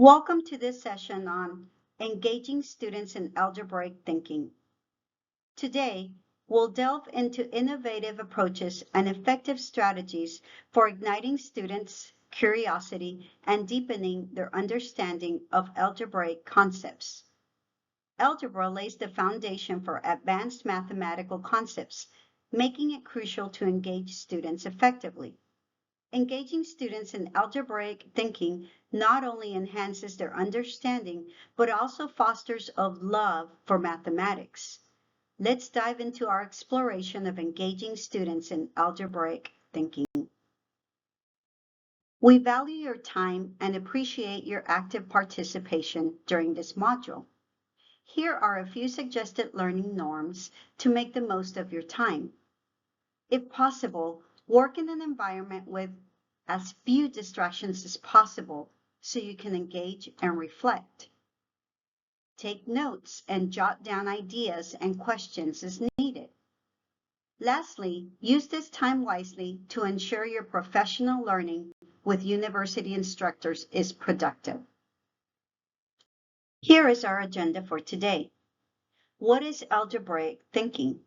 Welcome to this session on engaging students in algebraic thinking. Today, we'll delve into innovative approaches and effective strategies for igniting students' curiosity and deepening their understanding of algebraic concepts. Algebra lays the foundation for advanced mathematical concepts, making it crucial to engage students effectively. Engaging students in algebraic thinking not only enhances their understanding, but also fosters a love for mathematics. Let's dive into our exploration of engaging students in algebraic thinking. We value your time and appreciate your active participation during this module. Here are a few suggested learning norms to make the most of your time. If possible, work in an environment with as few distractions as possible so you can engage and reflect. Take notes and jot down ideas and questions as needed. Lastly, use this time wisely to ensure your professional learning with university instructors is productive. Here is our agenda for today. What is algebraic thinking?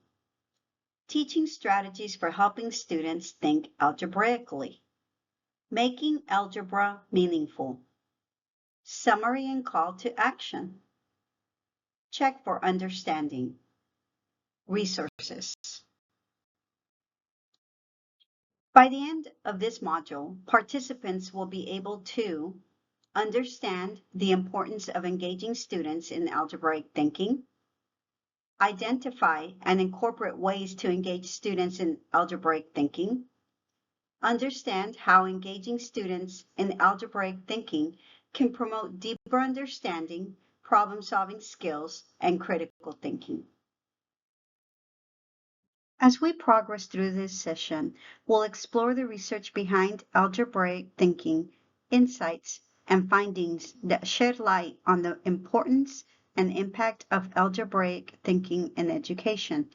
Teaching strategies for helping students think algebraically. Making algebra meaningful. Summary and call to action. Check for understanding. Resources. By the end of this module, participants will be able to understand the importance of engaging students in algebraic thinking, identify and incorporate ways to engage students in algebraic thinking, understand how engaging students in algebraic thinking can promote deeper understanding, problem-solving skills, and critical thinking. As we progress through this session, we'll explore the research behind algebraic thinking, insights, and findings that shed light on the importance and impact of algebraic thinking in education.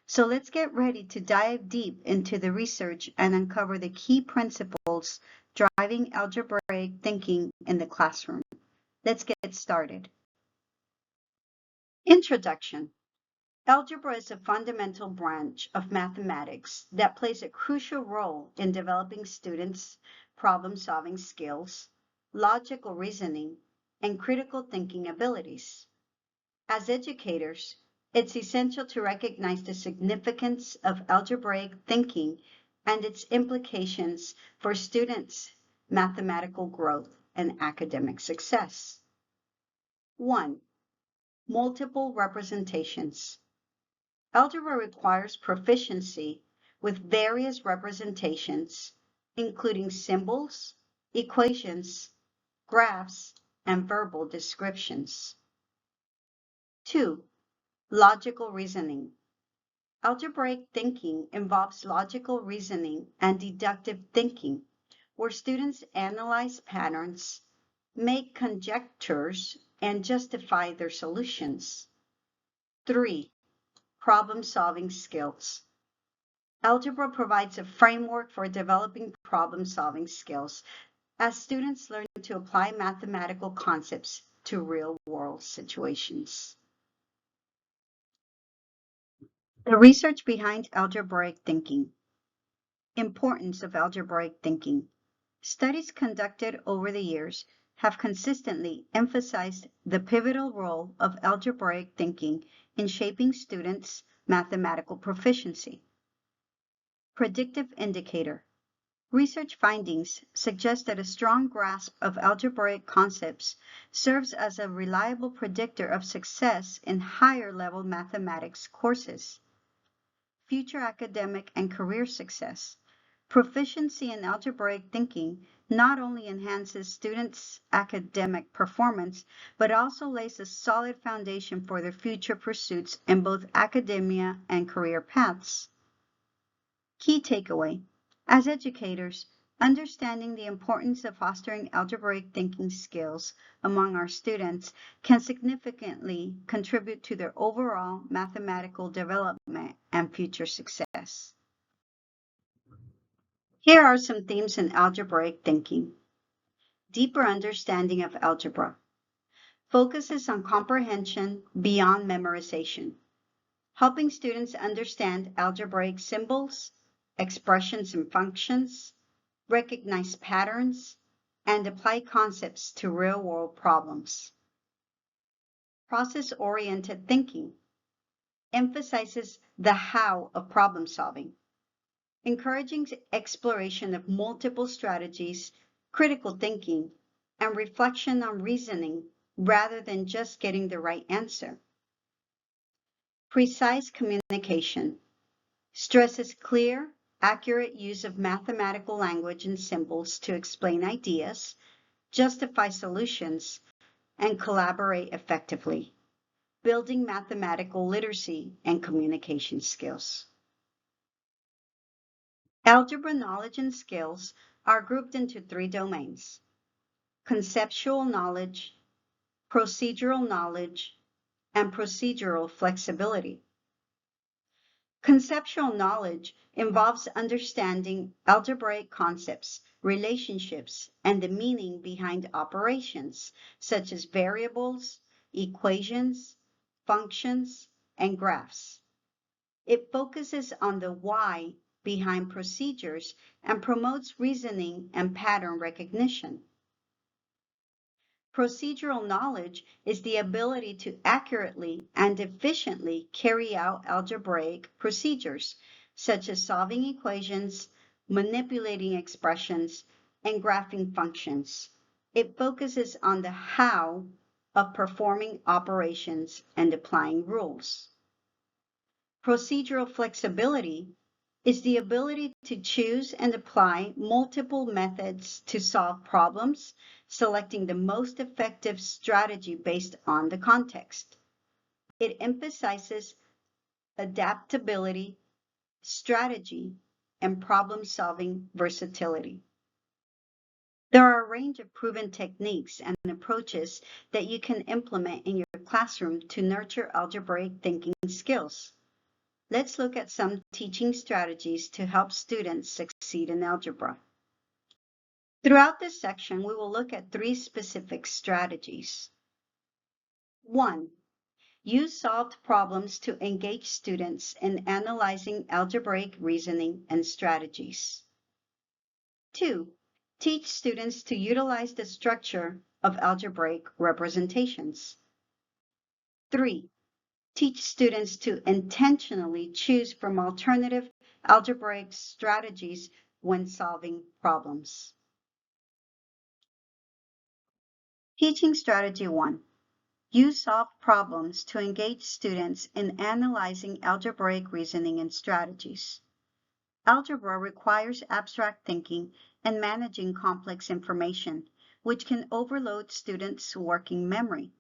So let's get ready to dive deep into the research and uncover the key principles driving algebraic thinking in the classroom. Let's get started. Introduction. Algebra is a fundamental branch of mathematics that plays a crucial role in developing students' problem-solving skills, logical reasoning, and critical thinking abilities. As educators, it's essential to recognize the significance of algebraic thinking and its implications for students' mathematical growth and academic success. 1. Multiple representations. Algebra requires proficiency with various representations, including symbols, equations, graphs, and verbal descriptions. 2. Logical reasoning. Algebraic thinking involves logical reasoning and deductive thinking, where students analyze patterns, make conjectures, and justify their solutions. 3. Problem-solving skills. Algebra provides a framework for developing problem-solving skills as students learn to apply mathematical concepts to real-world situations. The research behind algebraic thinking. Importance of algebraic thinking. Studies conducted over the years have consistently emphasized the pivotal role of algebraic thinking in shaping students' mathematical proficiency. Predictive indicator. Research findings suggest that a strong grasp of algebraic concepts serves as a reliable predictor of success in higher-level mathematics courses. Future academic and career success. Proficiency in algebraic thinking not only enhances students' academic performance, but also lays a solid foundation for their future pursuits in both academia and career paths. Key takeaway. As educators, understanding the importance of fostering algebraic thinking skills among our students can significantly contribute to their overall mathematical development and future success. Here are some themes in algebraic thinking. Deeper understanding of algebra. Focuses on comprehension beyond memorization, helping students understand algebraic symbols, expressions and functions, recognize patterns, and apply concepts to real-world problems. Process-oriented thinking emphasizes the how of problem solving, encouraging exploration of multiple strategies, critical thinking, and reflection on reasoning rather than just getting the right answer. Precise communication stresses clear, accurate use of mathematical language and symbols to explain ideas, justify solutions, and collaborate effectively, building mathematical literacy and communication skills. Algebra knowledge and skills are grouped into three domains: conceptual knowledge, procedural knowledge, and procedural flexibility. Conceptual knowledge involves understanding algebraic concepts, relationships, and the meaning behind operations, such as variables, equations, functions, and graphs. It focuses on the why behind procedures and promotes reasoning and pattern recognition. Procedural knowledge is the ability to accurately and efficiently carry out algebraic procedures, such as solving equations, manipulating expressions, and graphing functions. It focuses on the how of performing operations and applying rules. Procedural flexibility is the ability to choose and apply multiple methods to solve problems, selecting the most effective strategy based on the context. It emphasizes adaptability, strategy, and problem-solving versatility. There are a range of proven techniques and approaches that you can implement in your classroom to nurture algebraic thinking skills. Let's look at some teaching strategies to help students succeed in algebra. Throughout this section, we will look at three specific strategies. 1. Use solved problems to engage students in analyzing algebraic reasoning and strategies. 2. Teach students to utilize the structure of algebraic representations. 3. Teach students to intentionally choose from alternative algebraic strategies when solving problems. Teaching Strategy 1. Use solved problems to engage students in analyzing algebraic reasoning and strategies. Algebra requires abstract thinking and managing complex information, which can overload students' working memory.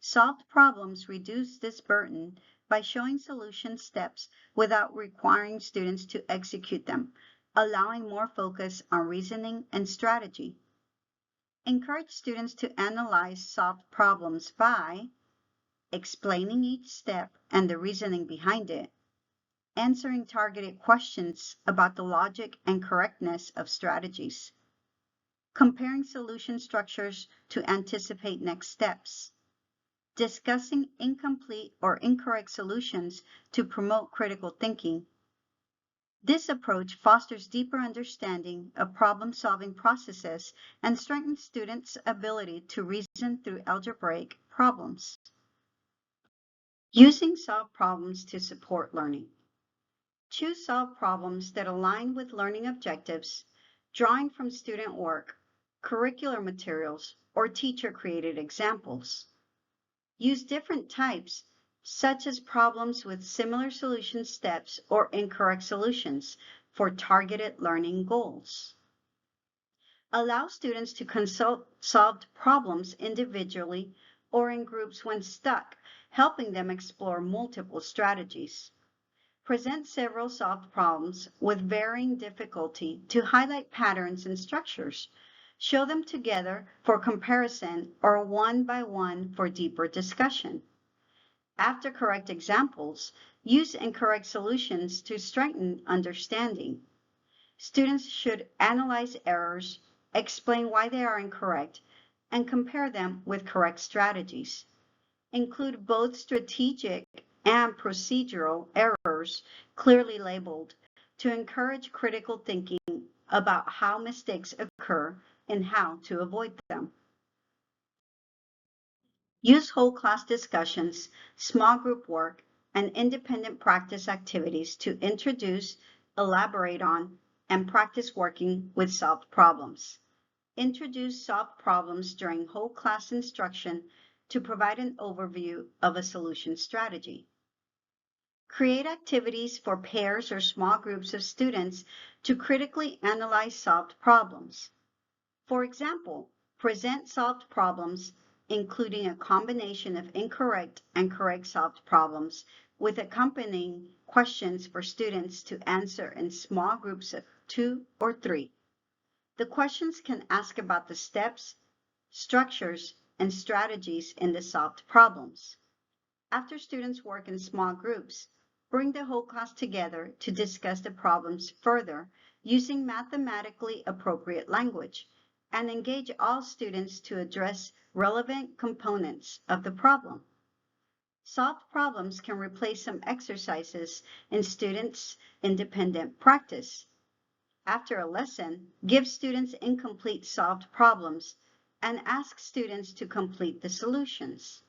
Solved problems reduce this burden by showing solution steps without requiring students to execute them, allowing more focus on reasoning and strategy. Encourage students to analyze solved problems by explaining each step and the reasoning behind it, answering targeted questions about the logic and correctness of strategies, comparing solution structures to anticipate next steps, discussing incomplete or incorrect solutions to promote critical thinking. This approach fosters deeper understanding of problem-solving processes and strengthens students' ability to reason through algebraic problems. Using solved problems to support learning. Choose solved problems that align with learning objectives, drawing from student work, curricular materials, or teacher-created examples. Use different types, such as problems with similar solution steps or incorrect solutions, for targeted learning goals. Allow students to consult solved problems individually or in groups when stuck, helping them explore multiple strategies. Present several solved problems with varying difficulty to highlight patterns and structures. Show them together for comparison or one by one for deeper discussion. After correct examples, use incorrect solutions to strengthen understanding. Students should analyze errors, explain why they are incorrect, and compare them with correct strategies. Include both strategic and procedural errors clearly labeled to encourage critical thinking about how mistakes occur and how to avoid them. Use whole class discussions, small group work, and independent practice activities to introduce, elaborate on, and practice working with solved problems. Introduce solved problems during whole class instruction to provide an overview of a solution strategy. Create activities for pairs or small groups of students to critically analyze solved problems. For example, present solved problems, including a combination of incorrect and correct solved problems, with accompanying questions for students to answer in small groups of 2 or 3. The questions can ask about the steps, structures, and strategies in the solved problems. After students work in small groups, bring the whole class together to discuss the problems further using mathematically appropriate language, and engage all students to address relevant components of the problem. Solved problems can replace some exercises in students' independent practice. After a lesson, give students incomplete solved problems and ask students to complete the solutions.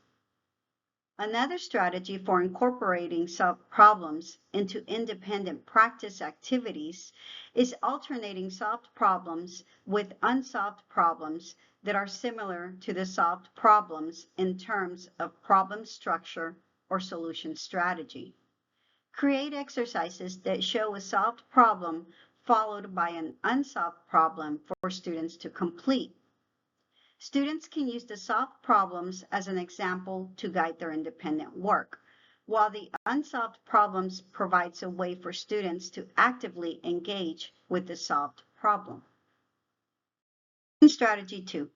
Another strategy for incorporating solved problems into independent practice activities is alternating solved problems with unsolved problems that are similar to the solved problems in terms of problem structure or solution strategy. Create exercises that show a solved problem followed by an unsolved problem for students to complete. Students can use the solved problems as an example to guide their independent work, while the unsolved problems provides a way for students to actively engage with the solved problem. Strategy 2.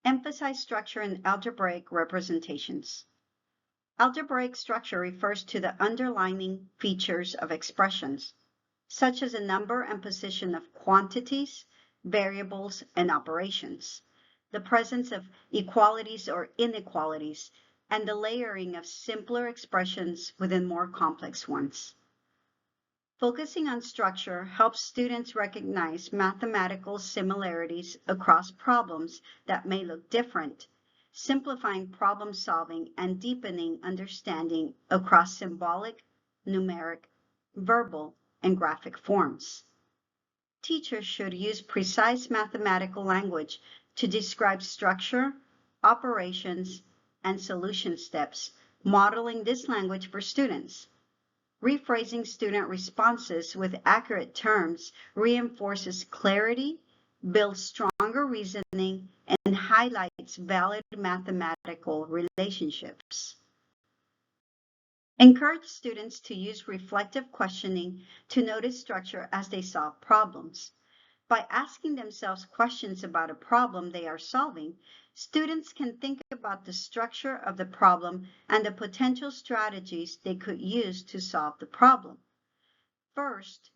Emphasize structure in algebraic representations. Algebraic structure refers to the underlying features of expressions, such as the number and position of quantities, variables, and operations, the presence of equalities or inequalities, and the layering of simpler expressions within more complex ones. Focusing on structure helps students recognize mathematical similarities across problems that may look different, simplifying problem solving and deepening understanding across symbolic, numeric, verbal, and graphic forms. Teachers should use precise mathematical language to describe structure, operations, and solution steps, modeling this language for students. Rephrasing student responses with accurate terms reinforces clarity, builds stronger reasoning, and highlights valid mathematical relationships. Encourage students to use reflective questioning to notice structure as they solve problems. By asking themselves questions about a problem they are solving, students can think about the structure of the problem and the potential strategies they could use to solve the problem. First,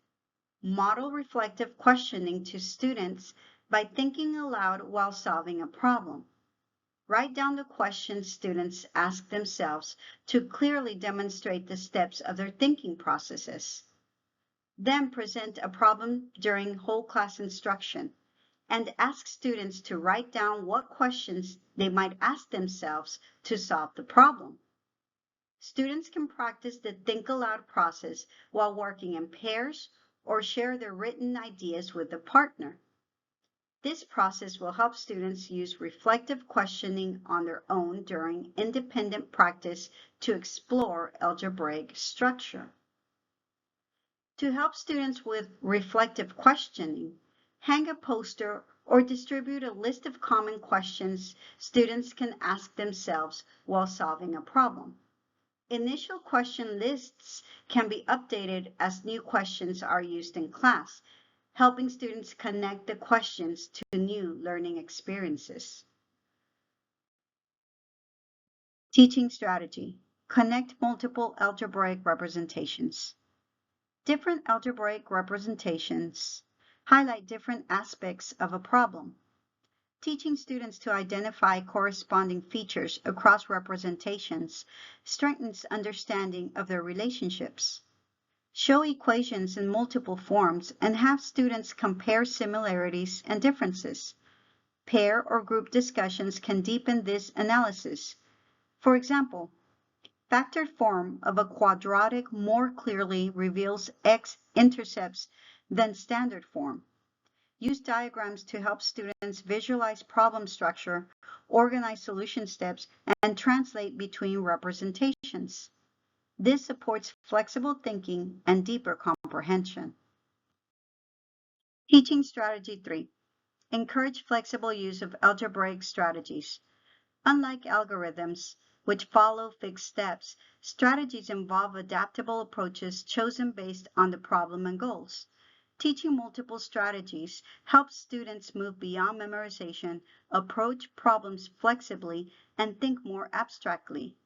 model reflective questioning to students by thinking aloud while solving a problem. Write down the questions students ask themselves to clearly demonstrate the steps of their thinking processes. Then present a problem during whole class instruction and ask students to write down what questions they might ask themselves to solve the problem. Students can practice the think aloud process while working in pairs or share their written ideas with a partner. This process will help students use reflective questioning on their own during independent practice to explore algebraic structure. To help students with reflective questioning, hang a poster or distribute a list of common questions students can ask themselves while solving a problem. Initial question lists can be updated as new questions are used in class, helping students connect the questions to new learning experiences. Teaching strategy. Connect multiple algebraic representations. Different algebraic representations highlight different aspects of a problem. Teaching students to identify corresponding features across representations strengthens understanding of their relationships. Show equations in multiple forms and have students compare similarities and differences. Pair or group discussions can deepen this analysis. For example, factored form of a quadratic more clearly reveals x-intercepts than standard form. Use diagrams to help students visualize problem structure, organize solution steps, and translate between representations. This supports flexible thinking and deeper comprehension. Teaching strategy 3. Encourage flexible use of algebraic strategies. Unlike algorithms, which follow fixed steps, strategies involve adaptable approaches chosen based on the problem and goals. Teaching multiple strategies helps students move beyond memorization, approach problems flexibly, and think more abstractly.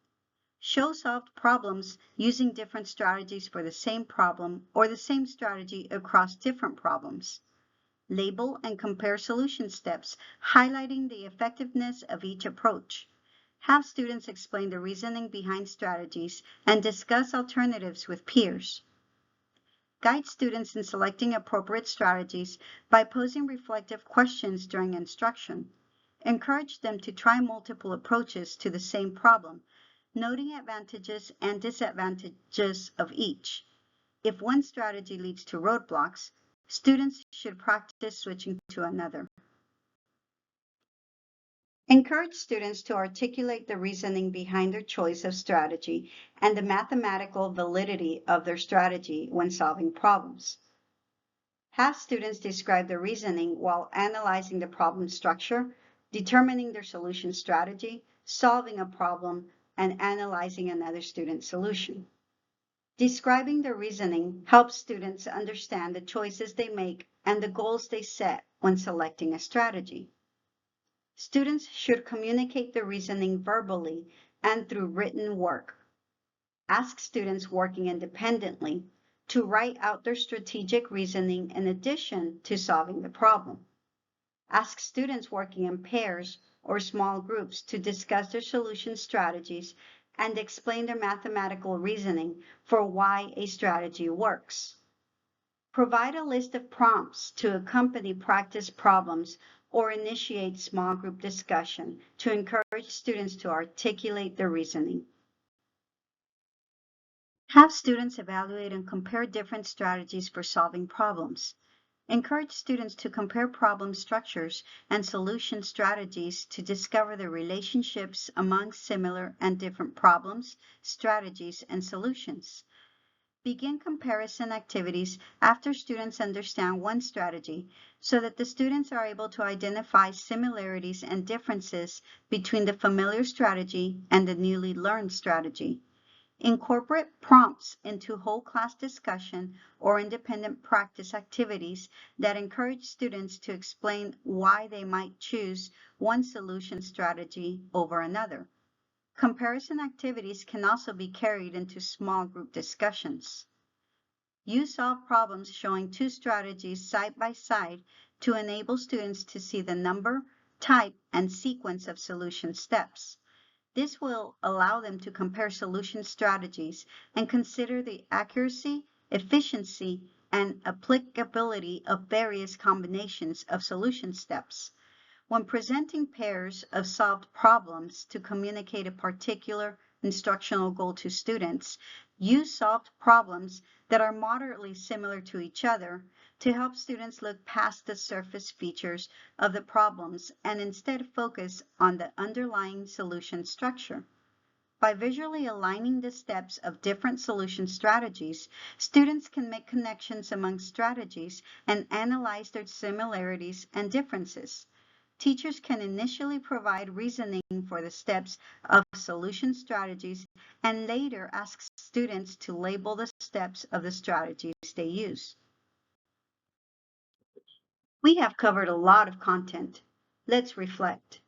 Show solved problems using different strategies for the same problem or the same strategy across different problems. Label and compare solution steps, highlighting the effectiveness of each approach. Have students explain the reasoning behind strategies and discuss alternatives with peers. Guide students in selecting appropriate strategies by posing reflective questions during instruction. Encourage them to try multiple approaches to the same problem, noting advantages and disadvantages of each. If one strategy leads to roadblocks, students should practice switching to another. Encourage students to articulate the reasoning behind their choice of strategy and the mathematical validity of their strategy when solving problems. Have students describe the reasoning while analyzing the problem structure, determining their solution strategy, solving a problem, and analyzing another student's solution. Describing the reasoning helps students understand the choices they make and the goals they set when selecting a strategy. Students should communicate the reasoning verbally and through written work. Ask students working independently to write out their strategic reasoning in addition to solving the problem. Ask students working in pairs or small groups to discuss their solution strategies and explain their mathematical reasoning for why a strategy works. Provide a list of prompts to accompany practice problems or initiate small group discussion to encourage students to articulate their reasoning. Have students evaluate and compare different strategies for solving problems. Encourage students to compare problem structures and solution strategies to discover the relationships among similar and different problems, strategies, and solutions. Begin comparison activities after students understand one strategy so that the students are able to identify similarities and differences between the familiar strategy and the newly learned strategy. Incorporate prompts into whole class discussion or independent practice activities that encourage students to explain why they might choose one solution strategy over another. Comparison activities can also be carried into small group discussions. You solve problems showing two strategies side by side to enable students to see the number, type, and sequence of solution steps. This will allow them to compare solution strategies and consider the accuracy, efficiency, and applicability of various combinations of solution steps. When presenting pairs of solved problems to communicate a particular instructional goal to students, use solved problems that are moderately similar to each other to help students look past the surface features of the problems and instead focus on the underlying solution structure. By visually aligning the steps of different solution strategies, students can make connections among strategies and analyze their similarities and differences. Teachers can initially provide reasoning for the steps of solution strategies and later ask students to label the steps of the strategies they use. We have covered a lot of content. Let's reflect.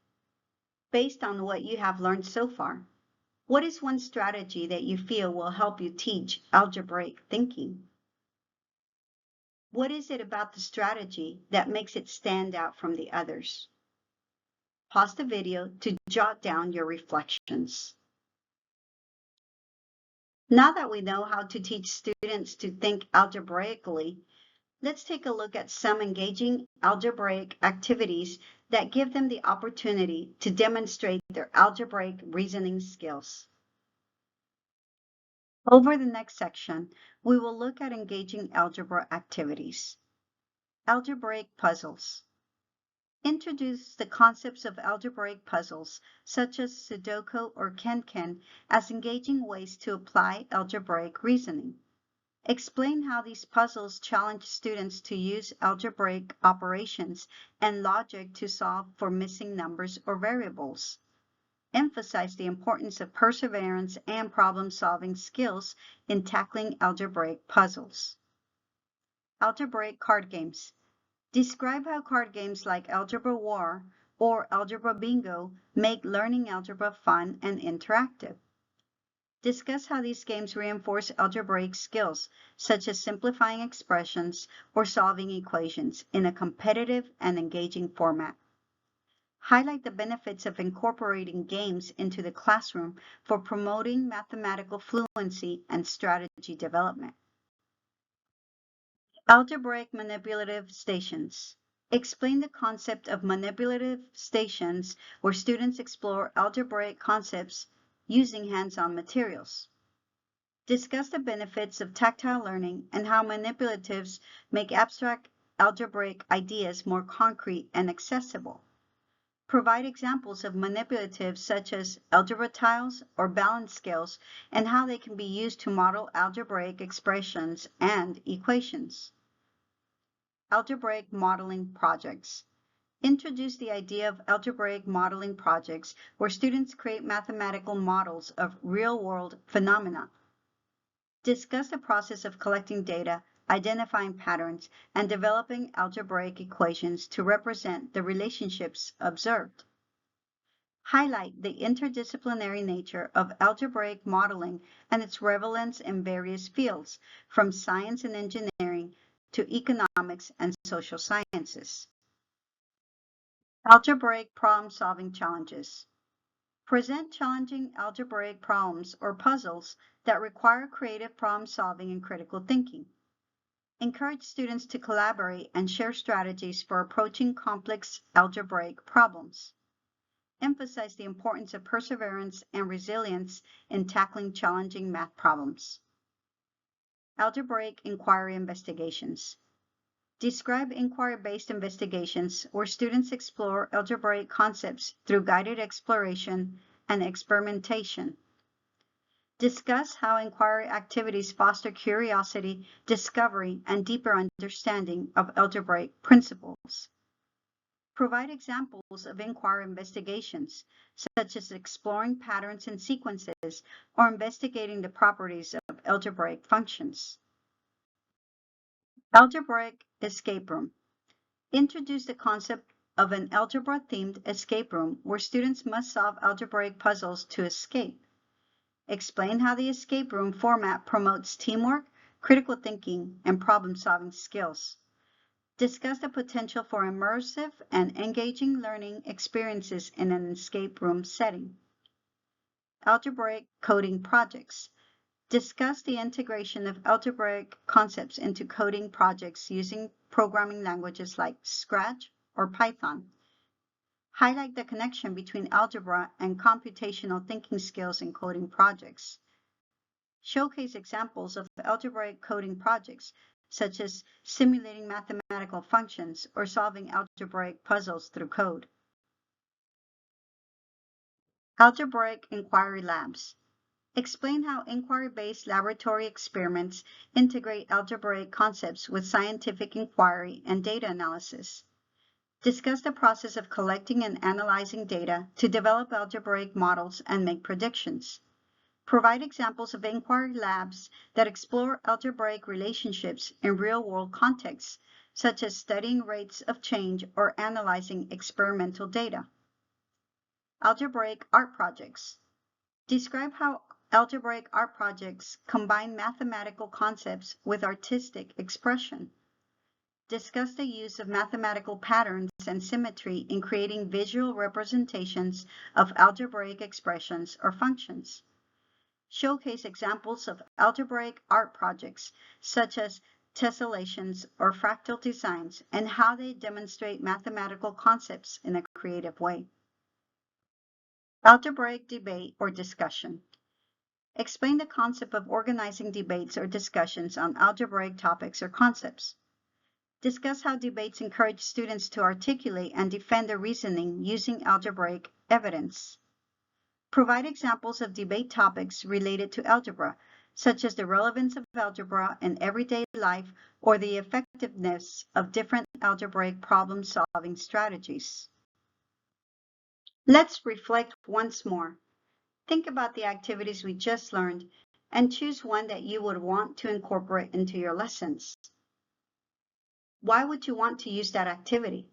Based on what you have learned so far, what is one strategy that you feel will help you teach algebraic thinking? What is it about the strategy that makes it stand out from the others? Pause the video to jot down your reflections. Now that we know how to teach students to think algebraically, let's take a look at some engaging algebraic activities that give them the opportunity to demonstrate their algebraic reasoning skills. Over the next section, we will look at engaging algebra activities. Algebraic puzzles. Introduce the concepts of algebraic puzzles, such as Sudoku or Kenken, as engaging ways to apply algebraic reasoning. Explain how these puzzles challenge students to use algebraic operations and logic to solve for missing numbers or variables. Emphasize the importance of perseverance and problem-solving skills in tackling algebraic puzzles. Algebraic card games. Describe how card games like Algebra War or Algebra Bingo make learning algebra fun and interactive. Discuss how these games reinforce algebraic skills, such as simplifying expressions or solving equations in a competitive and engaging format. Highlight the benefits of incorporating games into the classroom for promoting mathematical fluency and strategy development. Algebraic manipulative stations. Explain the concept of manipulative stations where students explore algebraic concepts using hands-on materials. Discuss the benefits of tactile learning and how manipulatives make abstract algebraic ideas more concrete and accessible. Provide examples of manipulatives such as algebra tiles or balance scales and how they can be used to model algebraic expressions and equations. Algebraic modeling projects. Introduce the idea of algebraic modeling projects where students create mathematical models of real-world phenomena. Discuss the process of collecting data, identifying patterns, and developing algebraic equations to represent the relationships observed. Highlight the interdisciplinary nature of algebraic modeling and its relevance in various fields, from science and engineering to economics and social sciences. Algebraic problem-solving challenges. Present challenging algebraic problems or puzzles that require creative problem-solving and critical thinking. Encourage students to collaborate and share strategies for approaching complex algebraic problems. Emphasize the importance of perseverance and resilience in tackling challenging math problems. Algebraic inquiry investigations. Describe inquiry-based investigations where students explore algebraic concepts through guided exploration and experimentation. Discuss how inquiry activities foster curiosity, discovery, and deeper understanding of algebraic principles. Provide examples of inquiry investigations, such as exploring patterns and sequences or investigating the properties of algebraic functions. Algebraic escape room. Introduce the concept of an algebra-themed escape room where students must solve algebraic puzzles to escape. Explain how the escape room format promotes teamwork, critical thinking, and problem-solving skills. Discuss the potential for immersive and engaging learning experiences in an escape room setting. Algebraic coding projects. Discuss the integration of algebraic concepts into coding projects using programming languages like Scratch or Python. Highlight the connection between algebra and computational thinking skills in coding projects. Showcase examples of algebraic coding projects, such as simulating mathematical functions or solving algebraic puzzles through code. Algebraic inquiry labs. Explain how inquiry-based laboratory experiments integrate algebraic concepts with scientific inquiry and data analysis. Discuss the process of collecting and analyzing data to develop algebraic models and make predictions. Provide examples of inquiry labs that explore algebraic relationships in real-world contexts, such as studying rates of change or analyzing experimental data. Algebraic art projects. Describe how algebraic art projects combine mathematical concepts with artistic expression. discuss the use of mathematical patterns and symmetry in creating visual representations of algebraic expressions or functions. Showcase examples of algebraic art projects, such as tessellations or fractal designs, and how they demonstrate mathematical concepts in a creative way. Algebraic debate or discussion. Explain the concept of organizing debates or discussions on algebraic topics or concepts. Discuss how debates encourage students to articulate and defend their reasoning using algebraic evidence. Provide examples of debate topics related to algebra, such as the relevance of algebra in everyday life or the effectiveness of different algebraic problem-solving strategies. Let's reflect once more. Think about the activities we just learned and choose one that you would want to incorporate into your lessons. Why would you want to use that activity?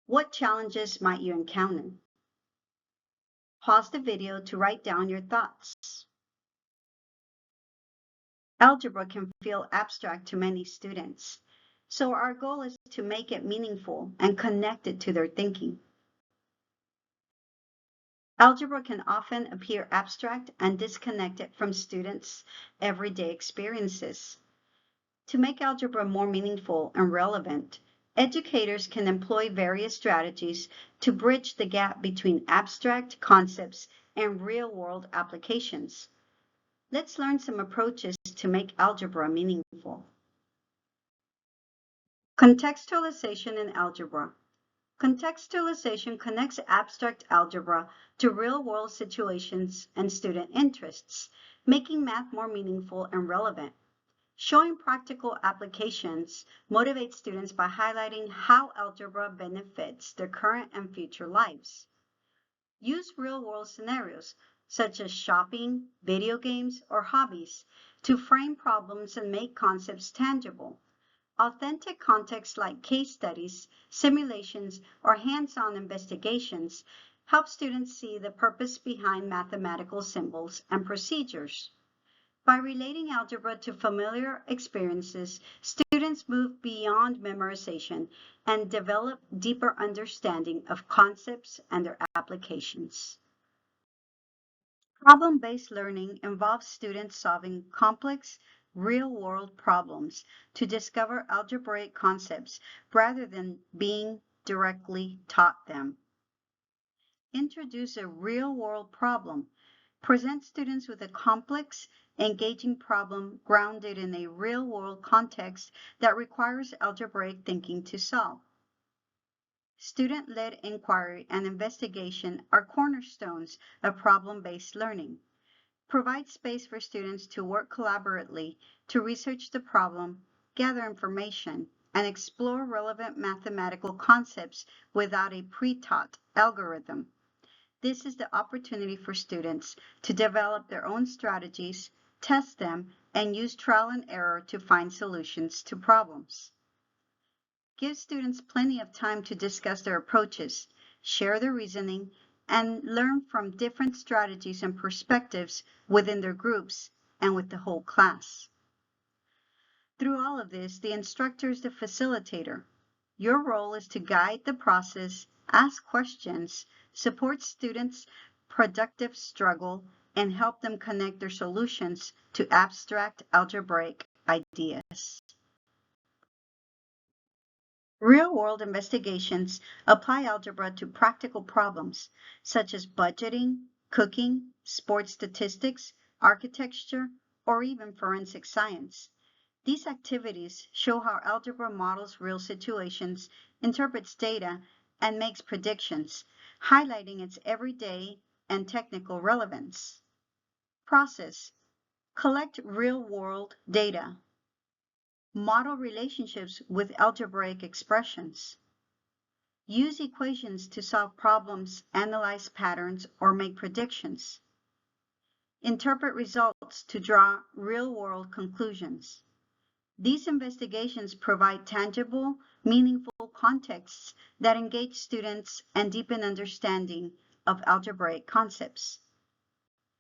What challenges might you encounter? Pause the video to write down your thoughts. Algebra can feel abstract to many students, so our goal is to make it meaningful and connected to their thinking. Algebra can often appear abstract and disconnected from students' everyday experiences. To make algebra more meaningful and relevant, educators can employ various strategies to bridge the gap between abstract concepts and real-world applications. Let's learn some approaches to make algebra meaningful. Contextualization in algebra. Contextualization connects abstract algebra to real-world situations and student interests, making math more meaningful and relevant. Showing practical applications motivates students by highlighting how algebra benefits their current and future lives. Use real-world scenarios, such as shopping, video games, or hobbies, to frame problems and make concepts tangible. Authentic contexts like case studies, simulations, or hands-on investigations help students see the purpose behind mathematical symbols and procedures. By relating algebra to familiar experiences, students move beyond memorization and develop deeper understanding of concepts and their applications. Problem-based learning involves students solving complex, real-world problems to discover algebraic concepts rather than being directly taught them. Introduce a real-world problem. Present students with a complex, engaging problem grounded in a real-world context that requires algebraic thinking to solve. Student-led inquiry and investigation are cornerstones of problem-based learning. Provide space for students to work collaboratively to research the problem, gather information, and explore relevant mathematical concepts without a pre-taught algorithm. This is the opportunity for students to develop their own strategies, test them, and use trial and error to find solutions to problems. Give students plenty of time to discuss their approaches, share their reasoning, and learn from different strategies and perspectives within their groups and with the whole class. Through all of this, the instructor is the facilitator. Your role is to guide the process, ask questions, support students' productive struggle, and help them connect their solutions to abstract algebraic ideas. Real-world investigations apply algebra to practical problems such as budgeting, cooking, sports statistics, architecture, or even forensic science. These activities show how algebra models real situations, interprets data, and makes predictions, highlighting its everyday and technical relevance. Process. Collect real-world data. Model relationships with algebraic expressions. Use equations to solve problems, analyze patterns, or make predictions. Interpret results to draw real-world conclusions. These investigations provide tangible, meaningful contexts that engage students and deepen understanding of algebraic concepts.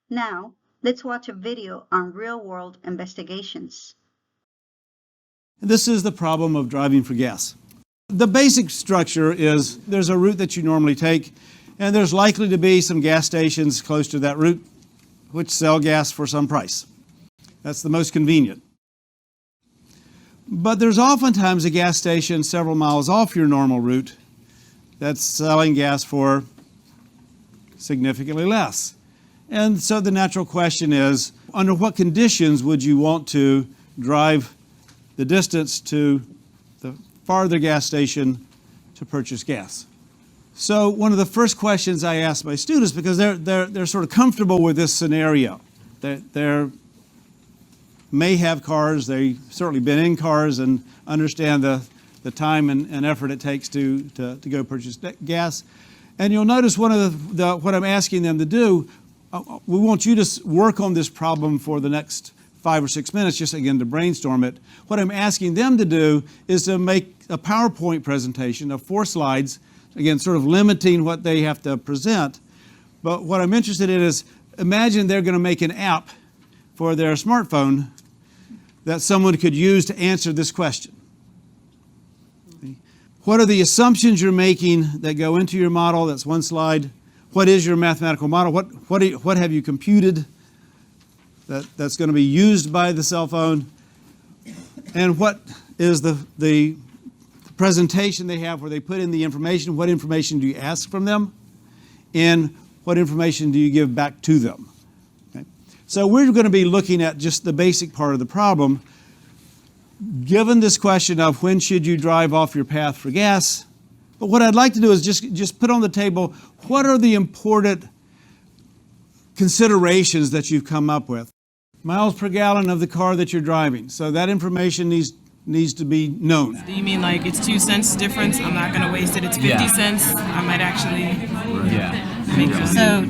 Now, let's watch a video on real-world investigations. This is the problem of driving for gas. The basic structure is there's a route that you normally take, and there's likely to be some gas stations close to that route which sell gas for some price. That's the most convenient. But there's oftentimes a gas station several miles off your normal route that's selling gas for significantly less. And so the natural question is, under what conditions would you want to drive the distance to the farther gas station to purchase gas? So one of the first questions I ask my students, because they're sort of comfortable with this scenario. They may have cars, they've certainly been in cars and understand the time and effort it takes to go purchase gas. And you'll notice one of what I'm asking them to do, we want you to work on this problem for the next 5 or 6 minutes, just again to brainstorm it. What I'm asking them to do is to make a PowerPoint presentation of 4 slides, again, sort of limiting what they have to present. But what I'm interested in is, imagine they're going to make an app for their smartphone that someone could use to answer this question. What are the assumptions you're making that go into your model? That's one slide. What is your mathematical model? What have you computed that's going to be used by the cell phone? And what is the presentation they have where they put in the information? What information do you ask from them? And what information do you give back to them? Okay. So we're going to be looking at just the basic part of the problem. Given this question of when should you drive off your path for gas, but what I'd like to do is just put on the table what are the important considerations that you've come up with. Miles per gallon of the car that you're driving. So that information needs to be known. Do you mean like it's 2 cents difference? I'm not going to waste it. It's 50 cents. I might actually make it. So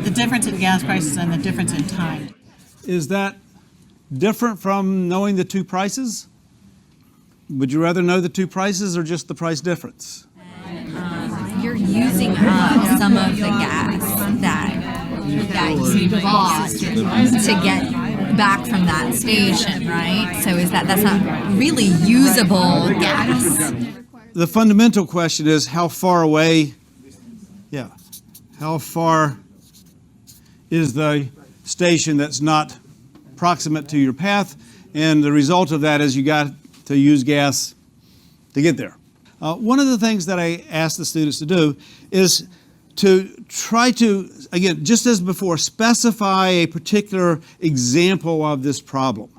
the difference in gas prices and the difference in time. Is that different from knowing the 2 prices? Would you rather know the 2 prices or just the price difference? You're using up some of the gas that you bought to get back from that station, right? So that's not really usable gas. The fundamental question is how far away, how far is the station that's not proximate to your path, and the result of that is you got to use gas to get there. One of the things that I ask the students to do is to try to, again, just as before, specify a particular example of this problem.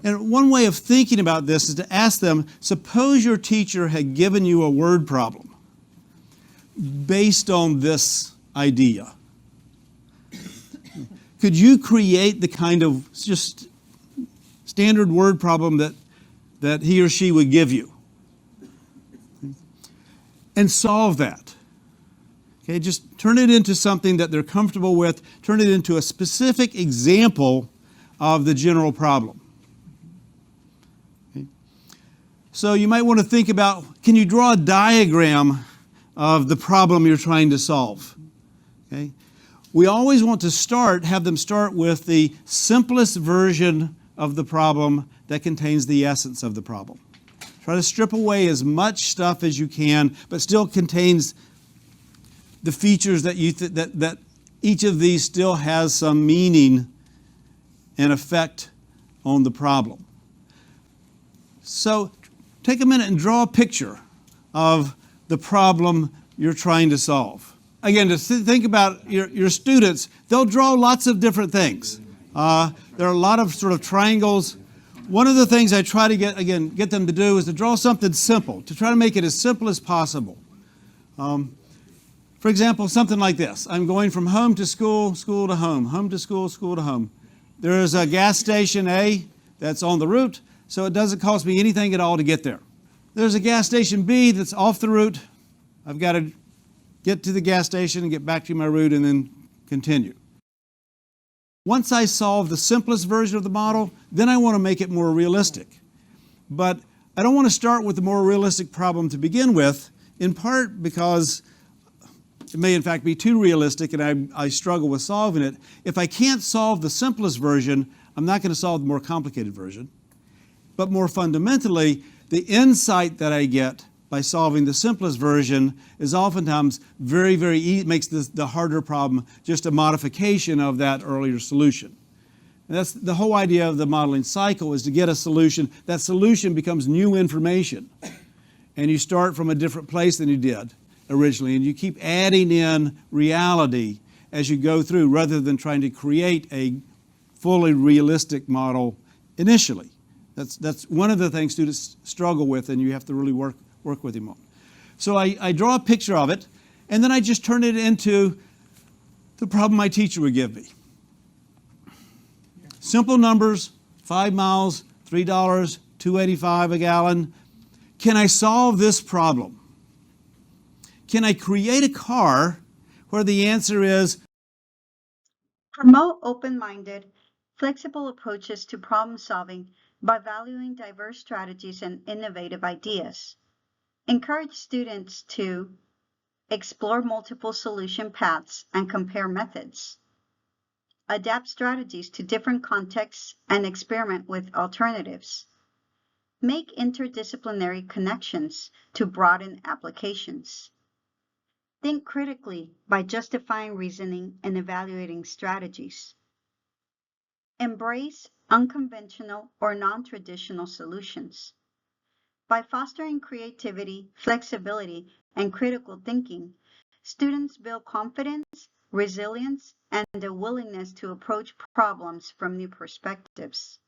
And one way of thinking about this is to ask them, suppose your teacher had given you a word problem based on this idea. Could you create the kind of just standard word problem that he or she would give you? And solve that. Okay, just turn it into something that they're comfortable with, turn it into a specific example of the general problem. Okay. So you might want to think about, can you draw a diagram of the problem you're trying to solve? Okay. We always want to have them start with the simplest version of the problem that contains the essence of the problem. Try to strip away as much stuff as you can, but still contains the features that that each of these still has some meaning and effect on the problem. So take a minute and draw a picture of the problem you're trying to solve. Again, to think about your students, they'll draw lots of different things. There are a lot of sort of triangles. One of the things I try to get them to do is to draw something simple, to try to make it as simple as possible. For example, something like this. I'm going from home to school, school to home to school, school to home. There is a gas station A that's on the route, so it doesn't cost me anything at all to get there. There's a gas station B that's off the route. I've got to get to the gas station and get back to my route and then continue. Once I solve the simplest version of the model, then I want to make it more realistic. But I don't want to start with the more realistic problem to begin with, in part because it may in fact be too realistic and I struggle with solving it. If I can't solve the simplest version, I'm not going to solve the more complicated version. But more fundamentally, the insight that I get by solving the simplest version is oftentimes very, very easy, makes the harder problem just a modification of that earlier solution. And that's the whole idea of the modeling cycle, is to get a solution. That solution becomes new information. And you start from a different place than you did originally. And you keep adding in reality as you go through, rather than trying to create a fully realistic model initially. That's one of the things students struggle with, and you have to really work with them on. So I draw a picture of it, and then I just turn it into the problem my teacher would give me. Simple numbers, 5 miles, $3, $2.85 a gallon. Can I solve this problem? Can I create a car where the answer is Promote open-minded, flexible approaches to problem solving by valuing diverse strategies and innovative ideas. Encourage students to explore multiple solution paths and compare methods. Adapt strategies to different contexts and experiment with alternatives. Make interdisciplinary connections to broaden applications. Think critically by justifying reasoning and evaluating strategies. Embrace unconventional or non-traditional solutions. By fostering creativity, flexibility, and critical thinking, students build confidence, resilience, and a willingness to approach problems from new perspectives.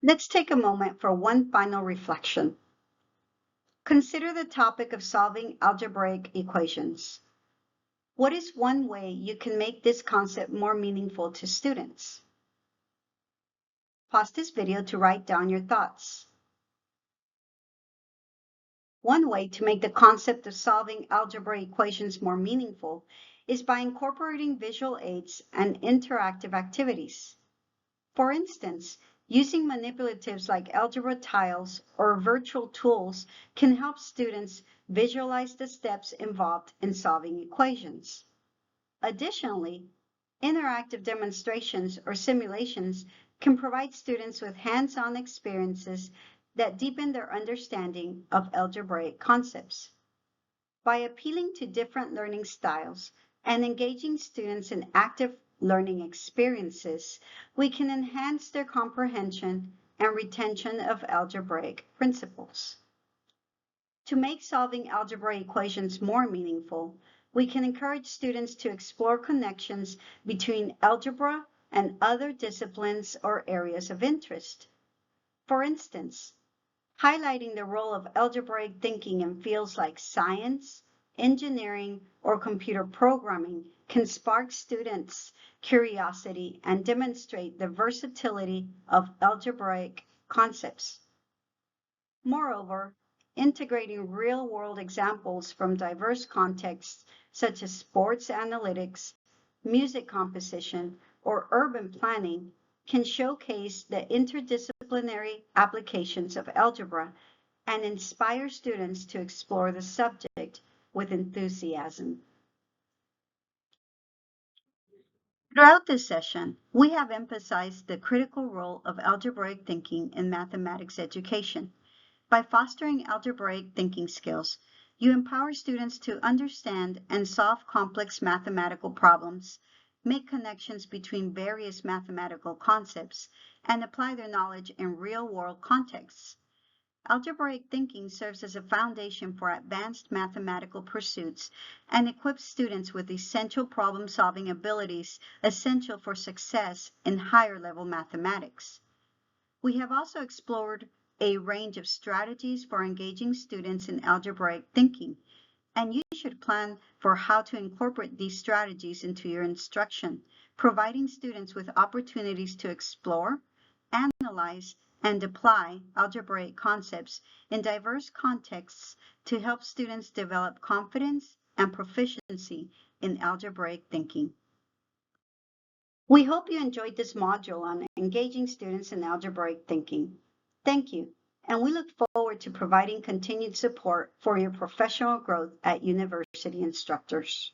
Let's take a moment for one final reflection. Consider the topic of solving algebraic equations. What is one way you can make this concept more meaningful to students? Pause this video to write down your thoughts. One way to make the concept of solving algebra equations more meaningful is by incorporating visual aids and interactive activities. For instance, using manipulatives like algebra tiles or virtual tools can help students visualize the steps involved in solving equations. Additionally, interactive demonstrations or simulations can provide students with hands-on experiences that deepen their understanding of algebraic concepts. By appealing to different learning styles and engaging students in active learning experiences, we can enhance their comprehension and retention of algebraic principles. To make solving algebra equations more meaningful, we can encourage students to explore connections between algebra and other disciplines or areas of interest. For instance, highlighting the role of algebraic thinking in fields like science, engineering, or computer programming can spark students' curiosity and demonstrate the versatility of algebraic concepts. Moreover, integrating real-world examples from diverse contexts such as sports analytics, music composition, or urban planning can showcase the interdisciplinary applications of algebra and inspire students to explore the subject with enthusiasm. Throughout this session, we have emphasized the critical role of algebraic thinking in mathematics education. By fostering algebraic thinking skills, you empower students to understand and solve complex mathematical problems, make connections between various mathematical concepts, and apply their knowledge in real-world contexts. Algebraic thinking serves as a foundation for advanced mathematical pursuits and equips students with essential problem-solving abilities essential for success in higher-level mathematics. We have also explored a range of strategies for engaging students in algebraic thinking, and you should plan for how to incorporate these strategies into your instruction, providing students with opportunities to explore, analyze, and apply algebraic concepts in diverse contexts to help students develop confidence and proficiency in algebraic thinking. We hope you enjoyed this module on engaging students in algebraic thinking. Thank you, and we look forward to providing continued support for your professional growth at university instructors.